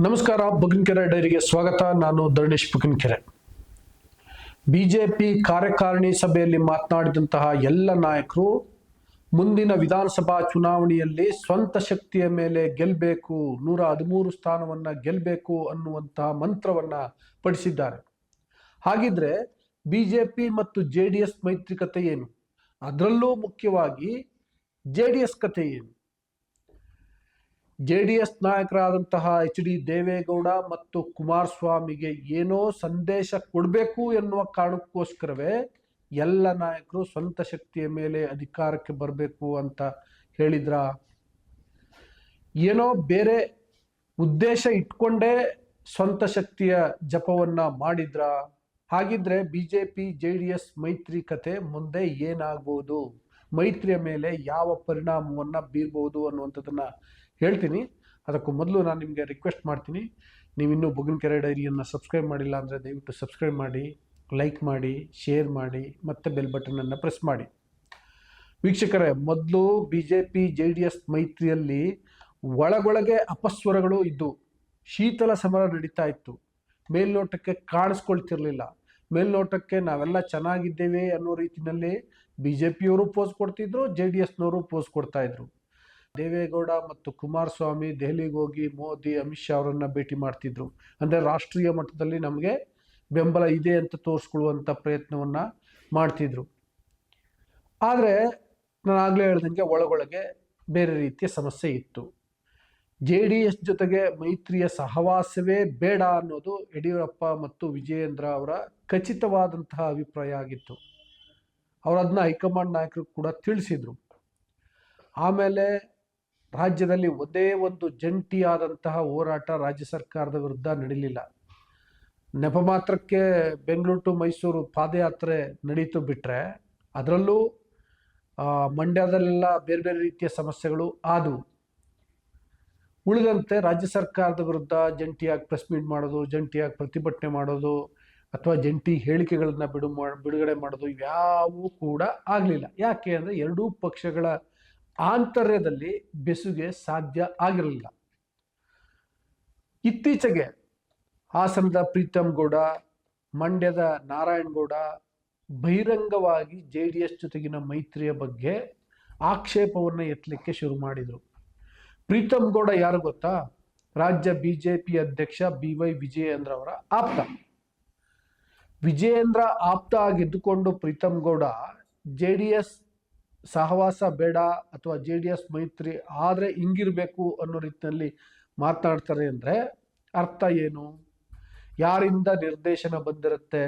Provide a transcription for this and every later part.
ನಮಸ್ಕಾರ. ಬುಗಿನಕೆರೆ ಡೈರಿಗೆ ಸ್ವಾಗತ. ನಾನು ಧರಣೇಶ್ ಬುಗಿನಕೆರೆ. ಬಿಜೆಪಿ ಕಾರ್ಯಕಾರಿಣಿ ಸಭೆಯಲ್ಲಿ ಮಾತನಾಡಿದಂತಹ ಎಲ್ಲ ನಾಯಕರು ಮುಂದಿನ ವಿಧಾನಸಭಾ ಚುನಾವಣೆಯಲ್ಲಿ ಸ್ವಂತ ಶಕ್ತಿಯ ಮೇಲೆ ಗೆಲ್ಲಬೇಕು, 113 ಸ್ಥಾನವನ್ನ ಗೆಲ್ಲಬೇಕು ಅನ್ನುವಂತಹ ಮಂತ್ರವನ್ನ ಪಡಿಸಿದ್ದಾರೆ. ಹಾಗಿದ್ರೆ ಬಿಜೆಪಿ ಮತ್ತು ಜೆಡಿಎಸ್ ಮೈತ್ರಿಕತೆ ಏನು? ಅದರಲ್ಲೂ ಮುಖ್ಯವಾಗಿ ಜೆಡಿಎಸ್ ಕತೆ ಏನು? JDS ನಾಯಕರಾದಂತಹ H D. ದೇವೇಗೌಡ ಮತ್ತು ಕುಮಾರಸ್ವಾಮಿಗೆ ಏನೋ ಸಂದೇಶ ಕೊಡಬೇಕು ಎನ್ನುವ ಕಾರಣಕ್ಕೋಸ್ಕರವೇ ಎಲ್ಲ ನಾಯಕರು ಸ್ವಂತ ಶಕ್ತಿಯ ಮೇಲೆ ಅಧಿಕಾರಕ್ಕೆ ಬರಬೇಕು ಅಂತ ಹೇಳಿದ್ರ? ಏನೋ ಬೇರೆ ಉದ್ದೇಶ ಇಟ್ಕೊಂಡೇ ಸ್ವಂತ ಶಕ್ತಿಯ ಜಪವನ್ನ ಮಾಡಿದ್ರ? ಹಾಗಿದ್ರೆ ಬಿಜೆಪಿ ಜೆಡಿಎಸ್ ಮೈತ್ರಿ ಕತೆ ಮುಂದೆ ಏನಾಗ್ಬೋದು, ಮೈತ್ರಿಯ ಮೇಲೆ ಯಾವ ಪರಿಣಾಮವನ್ನ ಬೀರ್ಬೋದು ಅನ್ನುವಂಥದ್ದನ್ನ ಹೇಳ್ತೀನಿ. ಅದಕ್ಕೂ ಮೊದಲು ನಾನು ನಿಮಗೆ ರಿಕ್ವೆಸ್ಟ್ ಮಾಡ್ತೀನಿ, ನೀವಿನ್ನೂ ಬುಗಿನಕೆರೆ ಡೈರಿಯನ್ನು ಸಬ್ಸ್ಕ್ರೈಬ್ ಮಾಡಿಲ್ಲ ಅಂದರೆ ದಯವಿಟ್ಟು ಸಬ್ಸ್ಕ್ರೈಬ್ ಮಾಡಿ, ಲೈಕ್ ಮಾಡಿ, ಶೇರ್ ಮಾಡಿ, ಮತ್ತು ಬೆಲ್ ಬಟನನ್ನು ಪ್ರೆಸ್ ಮಾಡಿ. ವೀಕ್ಷಕರೇ, ಮೊದಲು ಬಿಜೆಪಿ ಜೆಡಿಎಸ್ ಮೈತ್ರಿಯಲ್ಲಿ ಒಳಗೊಳಗೆ ಅಪಸ್ವರಗಳು ಇದ್ದು ಶೀತಲ ಸಮರ ನಡೀತಾ ಇತ್ತು. ಮೇಲ್ನೋಟಕ್ಕೆ ಕಾಣಿಸ್ಕೊಳ್ತಿರ್ಲಿಲ್ಲ. ಮೇಲ್ನೋಟಕ್ಕೆ ನಾವೆಲ್ಲ ಚೆನ್ನಾಗಿದ್ದೇವೆ ಅನ್ನೋ ರೀತಿಯಲ್ಲಿ ಬಿಜೆಪಿಯವರು ಪೋಸ್ ಕೊಡ್ತಿದ್ರು, ಜೆಡಿಎಸ್ನವರು ಪೋಸ್ ಕೊಡ್ತಾ ಇದ್ರು. ದೇವೇಗೌಡ ಮತ್ತು ಕುಮಾರಸ್ವಾಮಿ ದೆಹಲಿಗೆ ಹೋಗಿ ಮೋದಿ, ಅಮಿತ್ ಶಾ ಅವರನ್ನ ಭೇಟಿ ಮಾಡ್ತಿದ್ರು. ಅಂದರೆ ರಾಷ್ಟ್ರೀಯ ಮಟ್ಟದಲ್ಲಿ ನಮಗೆ ಬೆಂಬಲ ಇದೆ ಅಂತ ತೋರಿಸ್ಕೊಳ್ಳುವಂಥ ಪ್ರಯತ್ನವನ್ನ ಮಾಡ್ತಿದ್ರು. ಆದರೆ ನಾನು ಆಗಲೇ ಹೇಳ್ದಂಗೆ ಒಳಗೊಳಗೆ ಬೇರೆ ರೀತಿಯ ಸಮಸ್ಯೆ ಇತ್ತು. ಜೆಡಿಎಸ್ ಜೊತೆಗೆ ಮೈತ್ರಿಯ ಸಹವಾಸವೇ ಬೇಡ ಅನ್ನೋದು ಯಡಿಯೂರಪ್ಪ ಮತ್ತು ವಿಜಯೇಂದ್ರ ಅವರ ಖಚಿತವಾದಂತಹ ಅಭಿಪ್ರಾಯ ಆಗಿತ್ತು. ಅವರದನ್ನ ಹೈಕಮಾಂಡ್ ನಾಯಕರು ಕೂಡ ತಿಳಿಸಿದ್ರು. ಆಮೇಲೆ ರಾಜ್ಯದಲ್ಲಿ ಒಂದೇ ಒಂದು ಜಂಟಿಯಾದಂತಹ ಹೋರಾಟ ರಾಜ್ಯ ಸರ್ಕಾರದ ವಿರುದ್ಧ ನಡೀಲಿಲ್ಲ. ನೆಪ ಮಾತ್ರಕ್ಕೆ ಬೆಂಗಳೂರು ಟು ಮೈಸೂರು ಪಾದಯಾತ್ರೆ ನಡೀತು ಬಿಟ್ರೆ, ಅದರಲ್ಲೂ ಮಂಡ್ಯದಲ್ಲೆಲ್ಲ ಬೇರೆ ಬೇರೆ ರೀತಿಯ ಸಮಸ್ಯೆಗಳು ಆದವು. ಉಳಿದಂತೆ ರಾಜ್ಯ ಸರ್ಕಾರದ ವಿರುದ್ಧ ಜಂಟಿಯಾಗಿ ಪ್ರೆಸ್ ಮೀಟ್ ಮಾಡೋದು, ಜಂಟಿಯಾಗಿ ಪ್ರತಿಭಟನೆ ಮಾಡೋದು, ಅಥವಾ ಜಂಟಿ ಹೇಳಿಕೆಗಳನ್ನ ಬಿಡುಗಡೆ ಮಾಡೋದು ಇವ್ಯಾವೂ ಕೂಡ ಆಗಲಿಲ್ಲ. ಯಾಕೆ ಅಂದರೆ ಎರಡೂ ಪಕ್ಷಗಳ ಆಂತರ್ಯದಲ್ಲಿ ಬೆಸುಗೆ ಸಾಧ್ಯ ಆಗಿರಲಿಲ್ಲ. ಇತ್ತೀಚೆಗೆ ಹಾಸನದ ಪ್ರೀತಮ್ ಗೌಡ, ಮಂಡ್ಯದ ನಾರಾಯಣಗೌಡ ಬಹಿರಂಗವಾಗಿ ಜೆಡಿಎಸ್ ಜೊತೆಗಿನ ಮೈತ್ರಿಯ ಬಗ್ಗೆ ಆಕ್ಷೇಪವನ್ನು ಎತ್ತಲಿಕ್ಕೆ ಶುರು ಮಾಡಿದರು. ಪ್ರೀತಮ್ ಗೌಡ ಯಾರು ಗೊತ್ತಾ? ರಾಜ್ಯ ಬಿಜೆಪಿ ಅಧ್ಯಕ್ಷ BY ವಿಜಯೇಂದ್ರ ಅವರ ಆಪ್ತ. ವಿಜಯೇಂದ್ರ ಆಪ್ತ ಆಗಿದ್ದುಕೊಂಡು ಪ್ರೀತಮ್ ಗೌಡ ಜೆಡಿಎಸ್ ಸಹವಾಸ ಬೇಡ ಅಥವಾ ಜೆಡಿಎಸ್ ಮೈತ್ರಿ ಆದರೆ ಹಿಂಗಿರ್ಬೇಕು ಅನ್ನೋ ರೀತಿಯಲ್ಲಿ ಮಾತನಾಡ್ತಾರೆ ಅಂದರೆ ಅರ್ಥ ಏನು? ಯಾರಿಂದ ನಿರ್ದೇಶನ ಬಂದಿರುತ್ತೆ?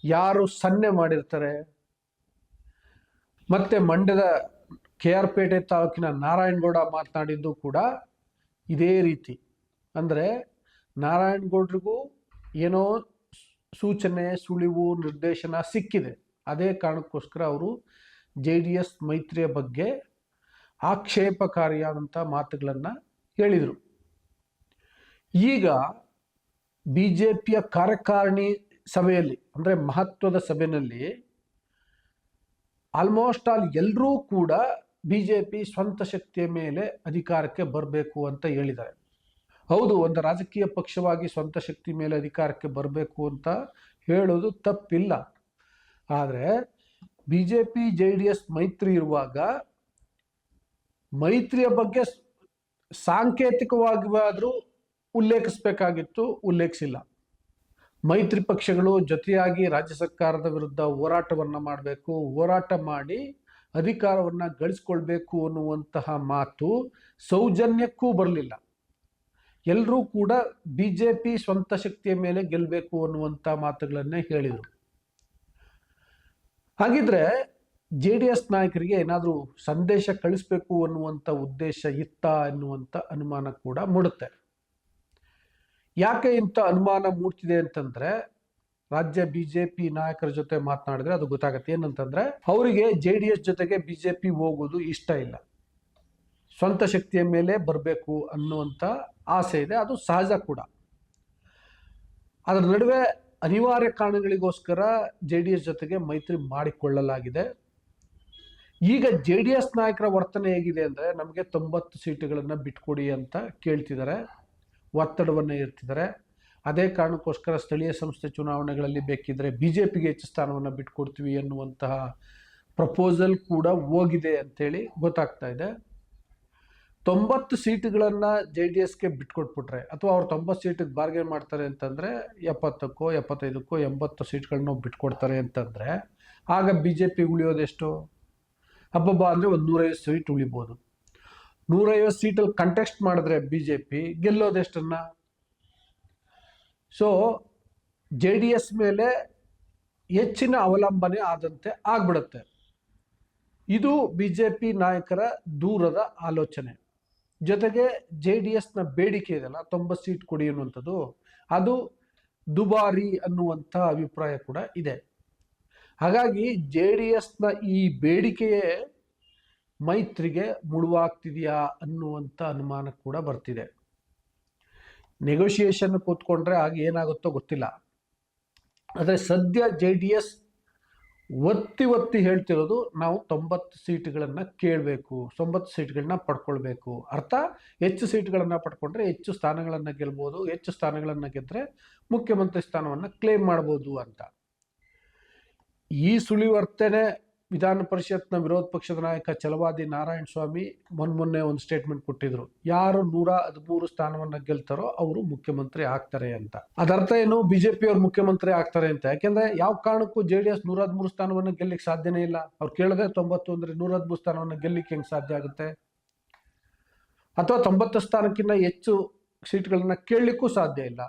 ಯಾರು ಸನ್ನೆ ಮಾಡಿರ್ತಾರೆ? ಮತ್ತೆ ಮಂಡ್ಯದ KR ಪೇಟೆ ತಾಲೂಕಿನ ನಾರಾಯಣಗೌಡ ಮಾತನಾಡಿದ್ದು ಕೂಡ ಇದೇ ರೀತಿ. ಅಂದರೆ ನಾರಾಯಣಗೌಡರಿಗೂ ಏನೋ ಸೂಚನೆ, ಸುಳಿವು, ನಿರ್ದೇಶನ ಸಿಕ್ಕಿದೆ. ಅದೇ ಕಾರಣಕ್ಕೋಸ್ಕರ ಅವರು ಜೆಡಿಎಸ್ ಮೈತ್ರಿಯ ಬಗ್ಗೆ ಆಕ್ಷೇಪಕಾರಿಯಾದಂಥ ಮಾತುಗಳನ್ನು ಹೇಳಿದರು. ಈಗ ಬಿಜೆಪಿಯ ಕಾರ್ಯಕಾರಿಣಿ ಸಭೆಯಲ್ಲಿ, ಅಂದರೆ ಮಹತ್ವದ ಸಭೆಯಲ್ಲಿ ಆಲ್ಮೋಸ್ಟ್ ಆಲ್ ಎಲ್ಲರೂ ಕೂಡ ಬಿಜೆಪಿ ಸ್ವಂತ ಶಕ್ತಿಯ ಮೇಲೆ ಅಧಿಕಾರಕ್ಕೆ ಬರಬೇಕು ಅಂತ ಹೇಳಿದ್ದಾರೆ. ಹೌದು, ಒಂದು ರಾಜಕೀಯ ಪಕ್ಷವಾಗಿ ಸ್ವಂತ ಶಕ್ತಿ ಮೇಲೆ ಅಧಿಕಾರಕ್ಕೆ ಬರಬೇಕು ಅಂತ ಹೇಳೋದು ತಪ್ಪಿಲ್ಲ. ಆದರೆ ಬಿಜೆಪಿ ಜೆಡಿಎಸ್ ಮೈತ್ರಿ ಇರುವಾಗ ಮೈತ್ರಿಯ ಬಗ್ಗೆ ಸಾಂಕೇತಿಕವಾದರೂ ಉಲ್ಲೇಖಿಸಬೇಕಾಗಿತ್ತು, ಉಲ್ಲೇಖಿಸಿಲ್ಲ. ಮೈತ್ರಿ ಪಕ್ಷಗಳು ಜೊತೆಯಾಗಿ ರಾಜ್ಯ ಸರ್ಕಾರದ ವಿರುದ್ಧ ಹೋರಾಟವನ್ನು ಮಾಡಬೇಕು, ಹೋರಾಟ ಮಾಡಿ ಅಧಿಕಾರವನ್ನು ಗಳಿಸ್ಕೊಳ್ಬೇಕು ಅನ್ನುವಂತಹ ಮಾತು ಸೌಜನ್ಯಕ್ಕೂ ಬರಲಿಲ್ಲ. ಎಲ್ಲರೂ ಕೂಡ ಬಿಜೆಪಿ ಸ್ವಂತ ಶಕ್ತಿಯ ಮೇಲೆ ಗೆಲ್ಲಬೇಕು ಅನ್ನುವಂಥ ಮಾತುಗಳನ್ನೇ ಹೇಳಿದರು. ಹಾಗಿದ್ರೆ ಜೆಡಿಎಸ್ ನಾಯಕರಿಗೆ ಏನಾದರೂ ಸಂದೇಶ ಕಳಿಸ್ಬೇಕು ಅನ್ನುವಂಥ ಉದ್ದೇಶ ಇತ್ತಾ ಎನ್ನುವಂಥ ಅನುಮಾನ ಕೂಡ ಮೂಡುತ್ತೆ. ಯಾಕೆ ಇಂಥ ಅನುಮಾನ ಮೂಡ್ತಿದೆ ಅಂತಂದ್ರೆ, ರಾಜ್ಯ ಬಿಜೆಪಿ ನಾಯಕರ ಜೊತೆ ಮಾತನಾಡಿದ್ರೆ ಅದು ಗೊತ್ತಾಗತ್ತೆ. ಏನಂತಂದ್ರೆ, ಅವರಿಗೆ ಜೆಡಿಎಸ್ ಜೊತೆಗೆ ಬಿಜೆಪಿ ಹೋಗೋದು ಇಷ್ಟ ಇಲ್ಲ. ಸ್ವಂತ ಶಕ್ತಿಯ ಮೇಲೆ ಬರಬೇಕು ಅನ್ನುವಂಥ ಆಸೆ ಇದೆ, ಅದು ಸಹಜ ಕೂಡ. ಅದರ ನಡುವೆ ಅನಿವಾರ್ಯ ಕಾರಣಗಳಿಗೋಸ್ಕರ ಜೆಡಿಎಸ್ ಜೊತೆಗೆ ಮೈತ್ರಿ ಮಾಡಿಕೊಳ್ಳಲಾಗಿದೆ. ಈಗ ಜೆಡಿಎಸ್ ನಾಯಕರ ವರ್ತನೆ ಹೇಗಿದೆ ಅಂದರೆ, ನಮಗೆ 90 ಸೀಟುಗಳನ್ನು ಬಿಟ್ಕೊಡಿ ಅಂತ ಕೇಳ್ತಿದ್ದಾರೆ. ಒತ್ತಡವನ್ನು ಇರ್ತಿದ್ದಾರೆ. ಅದೇ ಕಾರಣಕ್ಕೋಸ್ಕರ ಸ್ಥಳೀಯ ಸಂಸ್ಥೆ ಚುನಾವಣೆಗಳಲ್ಲಿ ಬೇಕಿದ್ರೆ BJPಗೆ ಹೆಚ್ಚು ಸ್ಥಾನವನ್ನು ಬಿಟ್ಕೊಡ್ತೀವಿ ಎನ್ನುವಂತಹ ಪ್ರಪೋಸಲ್ ಕೂಡ ಹೋಗಿದೆ ಅಂತೇಳಿ ಗೊತ್ತಾಗ್ತಾ ಇದೆ. 90 ಸೀಟುಗಳನ್ನು JDSಗೆ ಬಿಟ್ಕೊಟ್ಬಿಟ್ರೆ ಅಥವಾ ಅವ್ರು 90 ಸೀಟಿಗೆ ಬಾರ್ಗೇನ್ ಮಾಡ್ತಾರೆ ಅಂತಂದರೆ 70ಕ್ಕೋ 75ಕ್ಕೋ 80 ಸೀಟ್ಗಳನ್ನ ಬಿಟ್ಕೊಡ್ತಾರೆ ಅಂತಂದರೆ ಆಗ BJP ಉಳಿಯೋದೆಷ್ಟು? ಹಬ್ಬಬ್ಬ ಅಂದರೆ ಒಂದು 150 ಸೀಟ್ ಉಳಿಬೋದು. 150 ಸೀಟಲ್ಲಿ ಕಂಟೆಸ್ಟ್ ಮಾಡಿದ್ರೆ BJP ಗೆಲ್ಲೋದೆಷ್ಟನ್ನ? ಸೊ JDS ಮೇಲೆ ಹೆಚ್ಚಿನ ಅವಲಂಬನೆ ಆದಂತೆ ಆಗ್ಬಿಡುತ್ತೆ. ಇದು BJP ನಾಯಕರ ದೂರದ ಆಲೋಚನೆ. ಜೊತೆಗೆ JDSನ ಬೇಡಿಕೆ ಇದೆಯಲ್ಲ 90 ಸೀಟ್ ಕೊಡಿ ಅನ್ನುವಂಥದ್ದು, ಅದು ದುಬಾರಿ ಅನ್ನುವಂಥ ಅಭಿಪ್ರಾಯ ಕೂಡ ಇದೆ. ಹಾಗಾಗಿ JDSನ ಈ ಬೇಡಿಕೆಯೇ ಮೈತ್ರಿಗೆ ಮುಳುವಾಗ್ತಿದೆಯಾ ಅನ್ನುವಂಥ ಅನುಮಾನ ಕೂಡ ಬರ್ತಿದೆ. ನೆಗೋಷಿಯೇಷನ್ ಕೂತ್ಕೊಂಡ್ರೆ ಆಗ ಏನಾಗುತ್ತೋ ಗೊತ್ತಿಲ್ಲ. ಆದರೆ ಸದ್ಯ JDS ಒತ್ತಿ ಹೇಳ್ತಿರೋದು ನಾವು 90 ಸೀಟ್ಗಳನ್ನು ಕೇಳಬೇಕು, 90 ಸೀಟ್ಗಳನ್ನ ಪಡ್ಕೊಳ್ಬೇಕು. ಅರ್ಥ ಹೆಚ್ಚು ಸೀಟ್ಗಳನ್ನು ಪಡ್ಕೊಂಡ್ರೆ ಹೆಚ್ಚು ಸ್ಥಾನಗಳನ್ನು ಗೆಲ್ಬೋದು, ಹೆಚ್ಚು ಸ್ಥಾನಗಳನ್ನು ಗೆದ್ದರೆ ಮುಖ್ಯಮಂತ್ರಿ ಸ್ಥಾನವನ್ನು ಕ್ಲೇಮ್ ಮಾಡ್ಬೋದು ಅಂತ. ಈ ಸುಳಿವರ್ತನೆ ವಿಧಾನ ಪರಿಷತ್ನ ವಿರೋಧ ಪಕ್ಷದ ನಾಯಕ ಛಲವಾದಿ ನಾರಾಯಣ ಸ್ವಾಮಿ ಮೊನ್ನೆ ಒಂದು ಸ್ಟೇಟ್ಮೆಂಟ್ ಕೊಟ್ಟಿದ್ರು. ಯಾರು 113 ಸ್ಥಾನವನ್ನು ಗೆಲ್ತಾರೋ ಅವರು ಮುಖ್ಯಮಂತ್ರಿ ಆಗ್ತಾರೆ ಅಂತ. ಅದರ್ಥ ಏನು? BJP ಅವ್ರು ಮುಖ್ಯಮಂತ್ರಿ ಆಗ್ತಾರೆ ಅಂತ. ಯಾಕೆಂದ್ರೆ ಯಾವ ಕಾರಣಕ್ಕೂ JDS 113 ಸ್ಥಾನವನ್ನು ಗೆಲ್ಲಿಕ್ಕೆ ಸಾಧ್ಯನೇ ಇಲ್ಲ. ಅವ್ರು ಕೇಳದೆ 90 ಅಂದ್ರೆ 113 ಸ್ಥಾನವನ್ನು ಗೆಲ್ಲಿಕ್ಕೆ ಹೆಂಗೆ ಸಾಧ್ಯ ಆಗುತ್ತೆ? ಅಥವಾ 90 ಸ್ಥಾನಕ್ಕಿಂತ ಹೆಚ್ಚು ಸೀಟ್ಗಳನ್ನ ಕೇಳಲಿಕ್ಕೂ ಸಾಧ್ಯ ಇಲ್ಲ.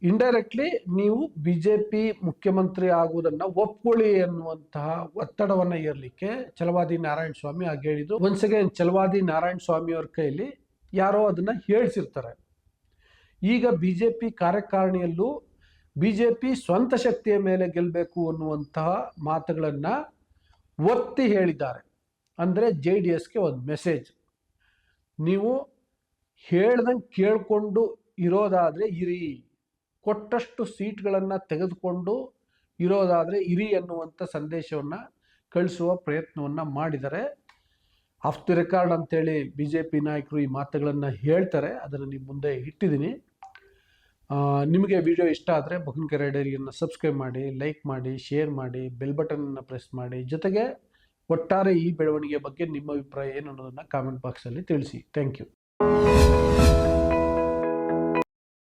ಇಂಡೈರೆಕ್ಟ್ಲಿ ನೀವು BJP ಮುಖ್ಯಮಂತ್ರಿ ಆಗುವುದನ್ನು ಒಪ್ಕೊಳ್ಳಿ ಎನ್ನುವಂತಹ ಒತ್ತಡವನ್ನು ಏರ್ಲಿಕ್ಕೆ ಛಲವಾದಿ ನಾರಾಯಣ ಸ್ವಾಮಿ ಆಗ ಹೇಳಿದ್ದು. ಒನ್ಸ್ ಅಗೇನ್ ಛಲವಾದಿ ನಾರಾಯಣ ಸ್ವಾಮಿ ಅವ್ರ ಕೈಯಲ್ಲಿ ಯಾರೋ ಅದನ್ನ ಹೇಳಿಸಿರ್ತಾರೆ. ಈಗ BJP ಕಾರ್ಯಕಾರಿಣಿಯಲ್ಲೂ BJP ಸ್ವಂತ ಶಕ್ತಿಯ ಮೇಲೆ ಗೆಲ್ಲಬೇಕು ಅನ್ನುವಂತಹ ಮಾತುಗಳನ್ನ ಒತ್ತಿ ಹೇಳಿದ್ದಾರೆ. ಅಂದರೆ JDSಗೆ ಒಂದು ಮೆಸೇಜ್, ನೀವು ಹೇಳ್ದಂಗೆ ಕೇಳಿಕೊಂಡು ಇರೋದಾದರೆ ಇರಿ, ಕೊಟ್ಟಷ್ಟು ಸೀಟ್ಗಳನ್ನು ತೆಗೆದುಕೊಂಡು ಇರೋದಾದರೆ ಇರಿ ಅನ್ನುವಂಥ ಸಂದೇಶವನ್ನು ಕಳಿಸುವ ಪ್ರಯತ್ನವನ್ನು ಮಾಡಿದ್ದಾರೆ. ಆಫ್ ದಿ ರೆಕಾರ್ಡ್ ಅಂತೇಳಿ BJP ನಾಯಕರು ಈ ಮಾತುಗಳನ್ನು ಹೇಳ್ತಾರೆ. ಅದನ್ನು ನಿಮ್ಮ ಮುಂದೆ ಇಟ್ಟಿದ್ದೀನಿ. ನಿಮಗೆ ವಿಡಿಯೋ ಇಷ್ಟ ಆದರೆ ಬಗನ್ಕೆರೆ ಡೈರಿಯನ್ನು ಸಬ್ಸ್ಕ್ರೈಬ್ ಮಾಡಿ, ಲೈಕ್ ಮಾಡಿ, ಶೇರ್ ಮಾಡಿ, ಬೆಲ್ ಬಟನನ್ನು ಪ್ರೆಸ್ ಮಾಡಿ. ಜೊತೆಗೆ ಒಟ್ಟಾರೆ ಈ ಬೆಳವಣಿಗೆ ಬಗ್ಗೆ ನಿಮ್ಮ ಅಭಿಪ್ರಾಯ ಏನು ಅನ್ನೋದನ್ನು ಕಾಮೆಂಟ್ ಬಾಕ್ಸಲ್ಲಿ ತಿಳಿಸಿ. Thank you.